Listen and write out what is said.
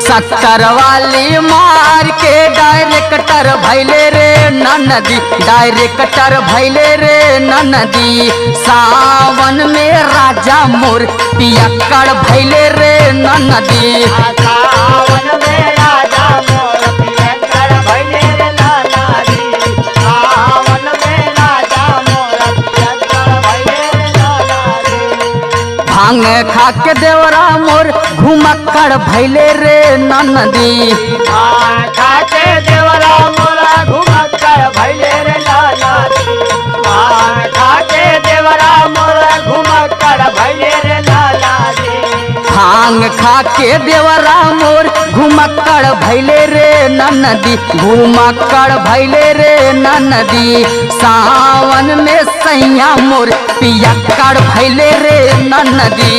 शक्कर वाली मार के डायरेक्टर भैले रे ननदी, डायरेक्टर भैले रे ननदी। सावन में राजा मोर पियक्कड़ भैले रे ननदी। सावन में राजा मोर पियक्कड़ भैले रे ननदी। सावन में राजा मोर पियक्कड़ भैले रे ननदी। भांग खा के देवरा मोर घुमक्कड़ भैले रे ननदी। खा के देवरा मोरा घुमक्कड़ भैले रे ननदी। खा के देवरा मोरा घुमक्कड़ भैले रे ननदी। भांग खा के देवरा मोर घुमक्कड़ भैले रे ननदी, घुमक्कड़ भैले रे ननदी। सावन में सैया मोर पियक्कड़ भैले रे ननदी।